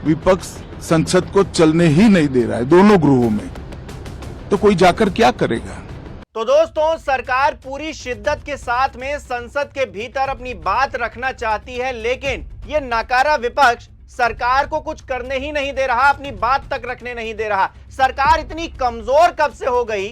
विपक्ष संसद को चलने ही नहीं दे रहा है दोनों गृहों में, तो कोई जाकर क्या करेगा। तो दोस्तों, सरकार पूरी शिद्दत के साथ में संसद के भीतर अपनी बात रखना चाहती है, लेकिन ये नाकारा विपक्ष सरकार को कुछ करने ही नहीं दे रहा, अपनी बात तक रखने नहीं दे रहा। सरकार इतनी कमजोर कब से हो गई?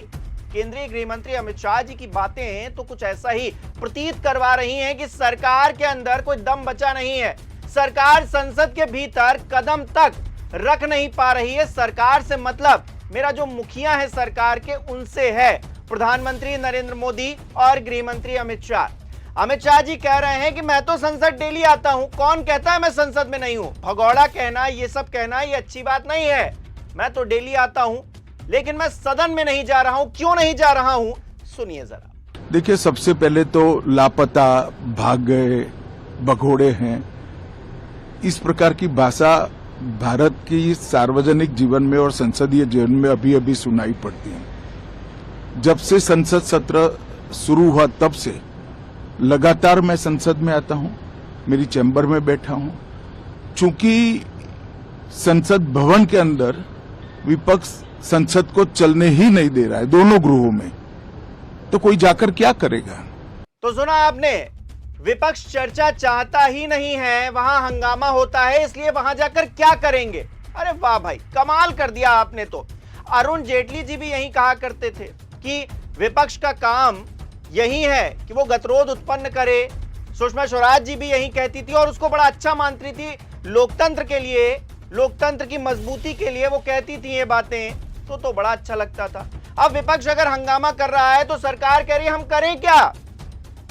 केंद्रीय गृह मंत्री अमित शाह जी की बातें तो कुछ ऐसा ही प्रतीत करवा रही हैं कि सरकार के अंदर कोई दम बचा नहीं है। सरकार संसद के भीतर कदम तक रख नहीं पा रही है। सरकार से मतलब मेरा जो मुखिया है सरकार के, उनसे है, प्रधानमंत्री नरेंद्र मोदी और गृह मंत्री अमित शाह। अमित शाह जी कह रहे हैं कि मैं तो संसद डेली आता हूं। कौन कहता है मैं संसद में नहीं हूं? भगौड़ा कहना, ये सब कहना, ये अच्छी बात नहीं है। मैं तो डेली आता हूं, लेकिन मैं सदन में नहीं जा रहा हूं। क्यों नहीं जा रहा हूं, सुनिए जरा। देखिए, सबसे पहले तो लापता, भाग गए, भगोड़े हैं, इस प्रकार की भाषा भारत की सार्वजनिक जीवन में और संसदीय जीवन में अभी अभी सुनाई पड़ती है। जब से संसद सत्र शुरू हुआ तब से लगातार मैं संसद में आता हूं, मेरी चैम्बर में बैठा हूं। चूंकि संसद भवन के अंदर विपक्ष संसद को चलने ही नहीं दे रहा है दोनों गृहों में, तो कोई जाकर क्या करेगा। तो सुना आपने, विपक्ष चर्चा चाहता ही नहीं है, वहां हंगामा होता है, इसलिए वहां जाकर क्या करेंगे। अरे वाह भाई, कमाल कर दिया आपने तो। अरुण जेटली जी भी यही कहा करते थे कि विपक्ष का काम यही है कि वो गतिरोध उत्पन्न करे। सुषमा स्वराज जी भी यही कहती थी और उसको बड़ा अच्छा मानती थी। लोकतंत्र के लिए, लोकतंत्र की मजबूती के लिए वो कहती थी ये बातें, तो बड़ा अच्छा लगता था। अब विपक्ष अगर हंगामा कर रहा है तो सरकार कह रही है हम करें क्या?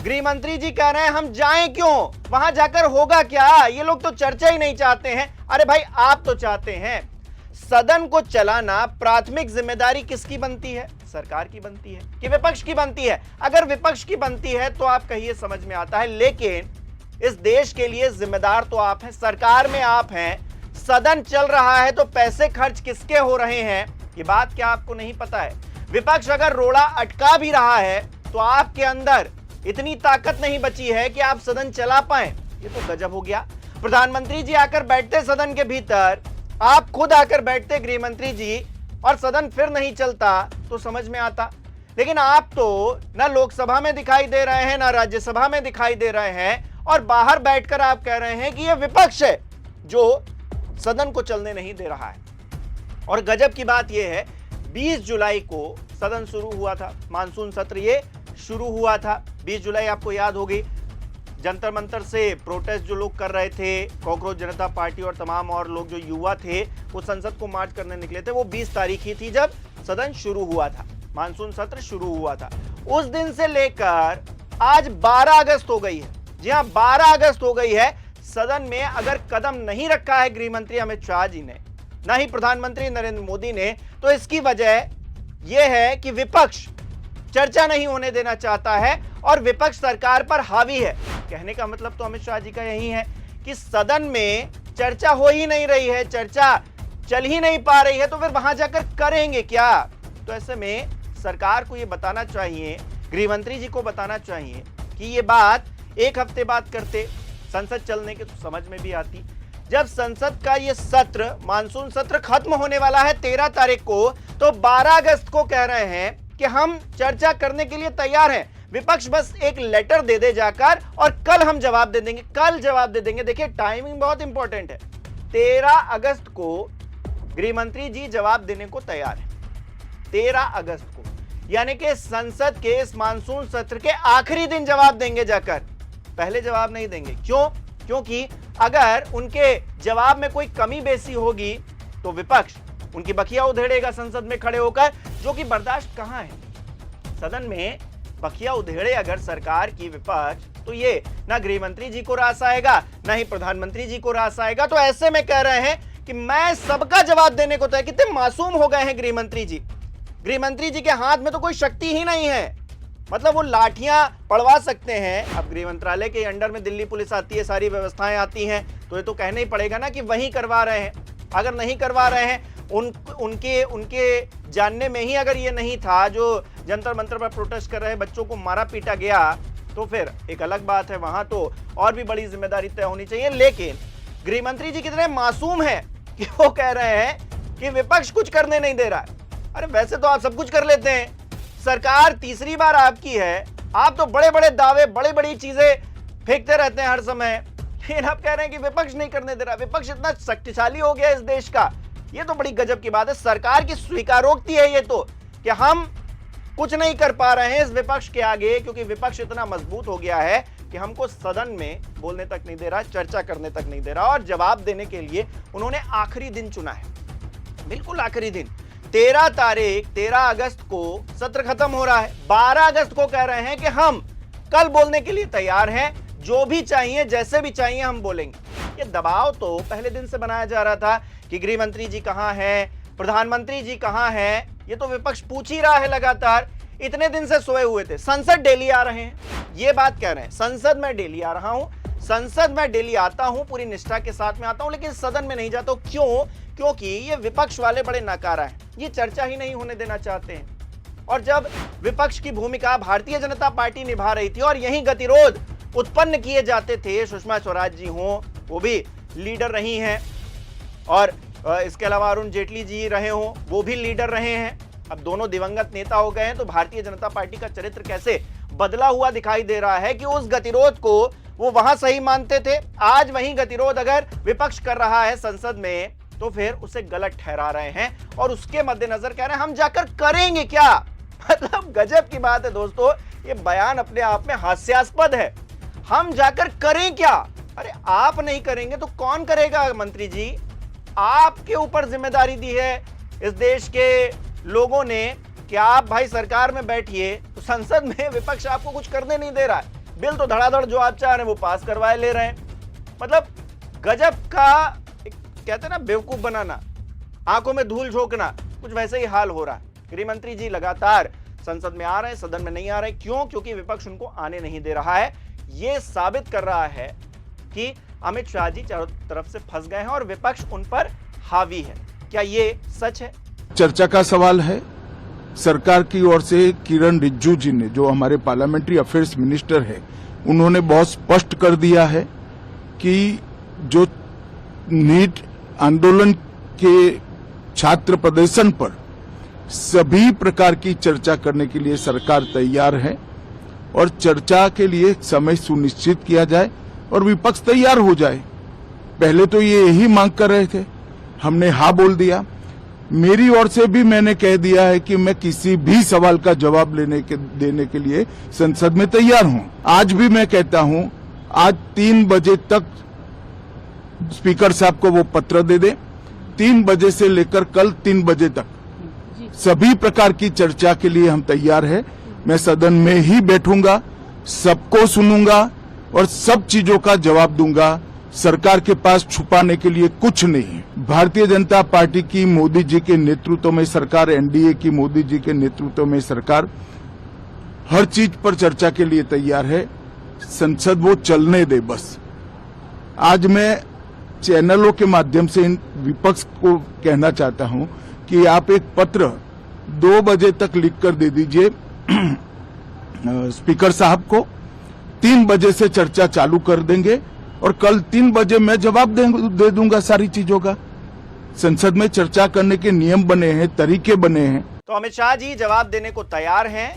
गृह मंत्री जी कह रहे हैं हम जाएं क्यों, वहां जाकर होगा क्या? ये लोग तो चर्चा ही नहीं चाहते हैं। अरे भाई, आप तो चाहते हैं। सदन को चलाना प्राथमिक जिम्मेदारी किसकी बनती है? सरकार की बनती है कि विपक्ष की बनती है? अगर विपक्ष की बनती है तो आप कहिए, समझ में आता है, लेकिन इस देश के लिए जिम्मेदार तो आप हैं, सरकार में आप हैं। सदन चल रहा है तो पैसे खर्च किसके हो रहे हैं, ये बात क्या आपको नहीं पता है? विपक्ष अगर रोड़ा अटका भी रहा है तो आपके अंदर इतनी ताकत नहीं बची है कि आप सदन चला पाए। ये तो गजब हो गया। प्रधानमंत्री जी आकर बैठते सदन के भीतर, आप खुद आकर बैठते गृह मंत्री जी, और सदन फिर नहीं चलता तो समझ में आता। लेकिन आप तो ना लोकसभा में दिखाई दे रहे हैं, ना राज्यसभा में दिखाई दे रहे हैं, और बाहर बैठकर आप कह रहे हैं कि यह विपक्ष है जो सदन को चलने नहीं दे रहा है। और गजब की बात यह है, 20 जुलाई को सदन शुरू हुआ था, मानसून सत्र ये शुरू हुआ था। 20 जुलाई आपको याद होगी, जंतर मंतर से प्रोटेस्ट जो लोग कर रहे थे, कॉकरोच जनता पार्टी और तमाम और लोग जो युवा थे वो संसद को मार्च करने निकले थे। वो 20 तारीख ही थी जब सदन शुरू हुआ था, मानसून सत्र शुरू हुआ था। उस दिन से लेकर आज 12 अगस्त हो गई है। जी हाँ, 12 अगस्त हो गई है। सदन में अगर कदम नहीं रखा है गृह मंत्री अमित शाह जी ने, ना ही प्रधानमंत्री नरेंद्र मोदी ने, तो इसकी वजह यह है कि विपक्ष चर्चा नहीं होने देना चाहता है और विपक्ष सरकार पर हावी है। कहने का मतलब तो अमित शाह जी का यही है कि सदन में चर्चा हो ही नहीं रही है, चर्चा चल ही नहीं पा रही है, तो फिर वहां जाकर करेंगे क्या? तो ऐसे में सरकार को यह बताना चाहिए, गृह मंत्री जी को बताना चाहिए कि ये बात एक हफ्ते बाद करते, संसद चलने के तो समझ में भी आती। जब संसद का ये सत्र, मानसून सत्र खत्म होने वाला है 13 तारीख को, तो 12 अगस्त को कह रहे हैं कि हम चर्चा करने के लिए तैयार हैं। विपक्ष बस एक लेटर दे दे जाकर और कल हम जवाब दे देंगे, कल जवाब दे देंगे। देखिए, टाइमिंग बहुत इंपॉर्टेंट है। 13 अगस्त को गृह मंत्री जी जवाब देने को तैयार है, 13 अगस्त को, यानी कि संसद के इस मानसून सत्र के आखिरी दिन जवाब देंगे जाकर, पहले जवाब नहीं देंगे। क्यों? क्योंकि अगर उनके जवाब में कोई कमी बेसी होगी तो विपक्ष उनकी बखिया उधेड़ेगा संसद में खड़े होकर, जो कि बर्दाश्त कहां है। सदन में बखिया उधेड़े अगर सरकार की विपक्ष, तो ये ना गृह मंत्री जी को रास आएगा, ना ही प्रधानमंत्री जी को रास आएगा। तो ऐसे में कह रहे हैं कि मैं सबका जवाब देने को तैयार। कितने मासूम हो गए हैं गृह मंत्री जी। गृह मंत्री जी के हाथ में तो कोई शक्ति ही नहीं है, मतलब वो लाठियां पड़वा सकते हैं। अब गृह मंत्रालय के अंडर में दिल्ली पुलिस आती है, सारी व्यवस्थाएं आती हैं, तो ये तो कहना ही पड़ेगा ना कि वही करवा रहे हैं। अगर नहीं करवा रहे हैं, उनके जानने में ही अगर ये नहीं था, जो जंतर मंतर पर प्रोटेस्ट कर रहे बच्चों को मारा पीटा गया, तो फिर एक अलग बात है, वहां तो और भी बड़ी जिम्मेदारी तय होनी चाहिए। लेकिन गृह मंत्री जी कितने मासूम हैं कि वो कह रहे हैं कि विपक्ष कुछ करने नहीं दे रहा है। अरे वैसे तो आप सब कुछ कर लेते हैं, सरकार तीसरी बार आपकी है, आप तो बड़े बड़े दावे, बड़ी बड़ी चीजें फेंकते रहते हैं हर समय, लेकिन आप कह रहे हैं कि विपक्ष नहीं करने दे रहा। विपक्ष इतना शक्तिशाली हो गया इस देश का, ये तो बड़ी गजब की बात है। सरकार की स्वीकारोक्ति है ये तो, कि हम कुछ नहीं कर पा रहे हैं इस विपक्ष के आगे, क्योंकि विपक्ष इतना मजबूत हो गया है कि हमको सदन में बोलने तक नहीं दे रहा, चर्चा करने तक नहीं दे रहा। और जवाब देने के लिए उन्होंने आखिरी दिन चुना है, बिल्कुल आखिरी दिन, 13 अगस्त को सत्र खत्म हो रहा है। 12 अगस्त को कह रहे हैं कि हम कल बोलने के लिए तैयार हैं, जो भी चाहिए, जैसे भी चाहिए हम बोलेंगे। ये दबाव तो पहले दिन से बनाया जा रहा था कि गृह मंत्री जी कहां हैं, प्रधानमंत्री जी कहां हैं, ये तो विपक्ष पूछ ही रहा है लगातार। इतने दिन से सोए हुए थे, संसद डेली आ रहे हैं, ये बात कह रहे हैं, संसद में डेली आ रहा हूं, संसद में डेली आता हूं, पूरी निष्ठा के साथ में आता हूं, लेकिन सदन में नहीं जाता हूं। क्यों? क्योंकि ये विपक्ष वाले बड़े नाकारा हैं, ये चर्चा ही नहीं होने देना चाहते हैं। और जब विपक्ष की भूमिका भारतीय जनता पार्टी निभा रही थी और यही गतिरोध उत्पन्न किए जाते थे, सुषमा स्वराज जी हों, वो भी लीडर रही हैं, और इसके अलावा अरुण जेटली जी रहे हों, वो भी लीडर रहे हैं। अब दोनों दिवंगत नेता हो गए हैं, तो भारतीय जनता पार्टी का चरित्र कैसे बदला हुआ दिखाई दे रहा है कि उस गतिरोध को वो वहां सही मानते थे, आज वही गतिरोध अगर विपक्ष कर रहा है संसद में तो फिर उसे गलत ठहरा रहे हैं, और उसके मद्देनजर कह रहे हैं हम जाकर करेंगे क्या। मतलब गजब की बात है दोस्तों, ये बयान अपने आप में हास्यास्पद है। हम जाकर करें क्या? अरे आप नहीं करेंगे तो कौन करेगा मंत्री जी? आपके ऊपर जिम्मेदारी दी है इस देश के लोगों ने कि आप भाई सरकार में बैठिए, तो संसद में विपक्ष आपको कुछ करने नहीं दे रहा है, बिल तो धड़ाधड़ जो आप चाह रहे हैं वो पास करवाए ले रहे हैं। मतलब गजब का, कहते हैं ना बेवकूफ बनाना, आंखों में धूल झोंकना, कुछ वैसे ही हाल हो रहा है। गृह मंत्री जी लगातार संसद में आ रहे हैं, सदन में नहीं आ रहे। क्यों? क्योंकि विपक्ष उनको आने नहीं दे रहा है। यह साबित कर रहा है कि अमित शाह जी चारों तरफ से फंस गए हैं और विपक्ष उन पर हावी है। क्या ये सच है? चर्चा का सवाल है। सरकार की ओर से किरण रिजिजू जी ने, जो हमारे पार्लियामेंट्री अफेयर्स मिनिस्टर है, उन्होंने बहुत स्पष्ट कर दिया है कि जो नीट आंदोलन के छात्र प्रदर्शन पर सभी प्रकार की चर्चा करने के लिए सरकार तैयार है, और चर्चा के लिए समय सुनिश्चित किया जाए और विपक्ष तैयार हो जाए। पहले तो ये यही मांग कर रहे थे, हमने हाँ बोल दिया। मेरी ओर से भी मैंने कह दिया है कि मैं किसी भी सवाल का जवाब देने के लिए संसद में तैयार हूं। आज भी मैं कहता हूं, आज 3 बजे तक स्पीकर साहब को वो पत्र दे दे, 3 बजे से लेकर कल 3 बजे तक सभी प्रकार की चर्चा के लिए हम तैयार हैं। मैं सदन में ही बैठूंगा, सबको सुनूंगा और सब चीजों का जवाब दूंगा। सरकार के पास छुपाने के लिए कुछ नहीं है। भारतीय जनता पार्टी की मोदी जी के नेतृत्व में सरकार, एनडीए की मोदी जी के नेतृत्व में सरकार हर चीज पर चर्चा के लिए तैयार है। संसद वो चलने दे बस। आज मैं चैनलों के माध्यम से इन विपक्ष को कहना चाहता हूं कि आप एक पत्र 2 बजे तक लिखकर दे दीजिए स्पीकर साहब को, 3 बजे से चर्चा चालू कर देंगे और कल 3 बजे मैं जवाब दे दूंगा सारी चीजों का। संसद में चर्चा करने के नियम बने हैं, तरीके बने हैं। तो अमित शाह जी जवाब देने को तैयार हैं।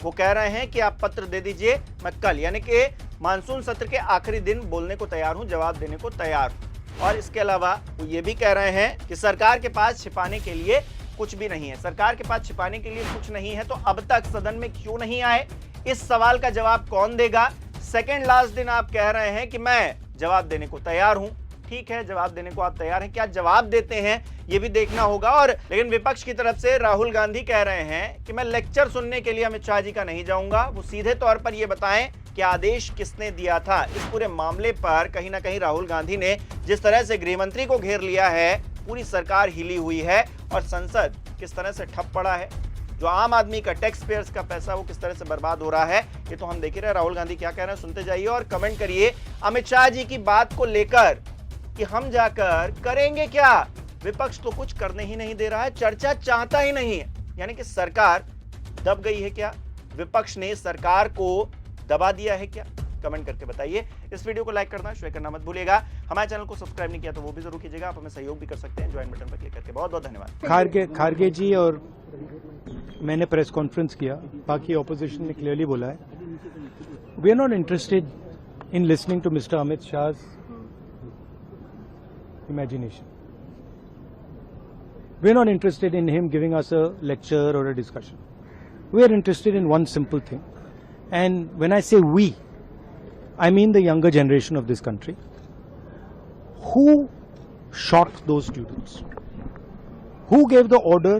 वो कह रहे हैं कि आप पत्र दे दीजिए, मैं कल यानी कि मानसून सत्र के आखिरी दिन बोलने को तैयार हूं, जवाब देने को तैयार हूं। और इसके अलावा वो ये भी कह रहे हैं कि सरकार के पास छिपाने के लिए कुछ भी नहीं है। सरकार के पास छिपाने के लिए कुछ नहीं है तो अब तक सदन में क्यों नहीं आए? इस सवाल का जवाब कौन देगा? सेकेंड लास्ट दिन आप कह रहे हैं कि मैं जवाब देने को तैयार हूं। ठीक है, जवाब देने को आप तैयार हैं, क्या जवाब देते हैं ये भी देखना होगा। और लेकिन विपक्ष की तरफ से राहुल गांधी कह रहे हैं कि मैं लेक्चर सुनने के लिए अमित शाह जी का नहीं जाऊंगा, वो सीधे तौर पर ये बताएं कि आदेश किसने दिया था। इस पूरे मामले पर कहीं ना कहीं राहुल गांधी ने जिस तरह से गृह मंत्री को घेर लिया है, पूरी सरकार हिली हुई है और संसद किस तरह से ठप पड़ा है, जो आम आदमी का टैक्स पेयर्स का पैसा वो किस तरह से बर्बाद हो रहा है, ये तो हम देख ही रहे। राहुल गांधी क्या कह रहे हैं सुनते जाइए और कमेंट करिए अमित शाह जी की बात को लेकर कि हम जाकर करेंगे क्या। विपक्ष तो कुछ करने ही नहीं दे रहा है, चर्चा चाहता ही नहीं है। यानी कि सरकार दब गई है क्या? विपक्ष ने सरकार को दबा दिया है क्या? कमेंट करके बताइए। इस वीडियो को लाइक करना, शेयर करना मत भूलिएगा। हमारे चैनल को सब्सक्राइब नहीं किया तो वो भी जरूर कीजिएगा। आप हमें सहयोग भी कर सकते हैं ज्वाइन बटन पर क्लिक करके। बहुत बहुत धन्यवाद। खारगे जी और मैंने प्रेस कॉन्फ्रेंस किया, बाकी ऑपोजिशन ने क्लियरली बोला है, we are not interested in listening to mister Amit Shah's imagination. We are not interested in him giving us a lecture or a discussion. We are interested in one simple thing. And when I say we, I mean the younger generation of this country. Who shot those students? Who gave the order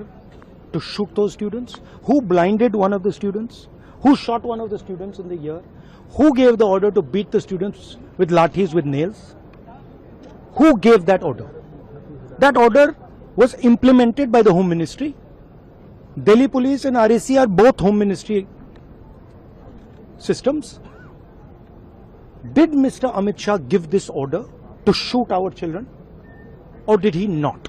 to shoot those students? Who blinded one of the students? Who shot one of the students in the ear? Who gave the order to beat the students with lathis, with nails? Who gave that order? That order was implemented by the Home Ministry. Delhi Police and RAC are both Home Ministry systems. Did Mr. Amit Shah give this order to shoot our children, or did he not?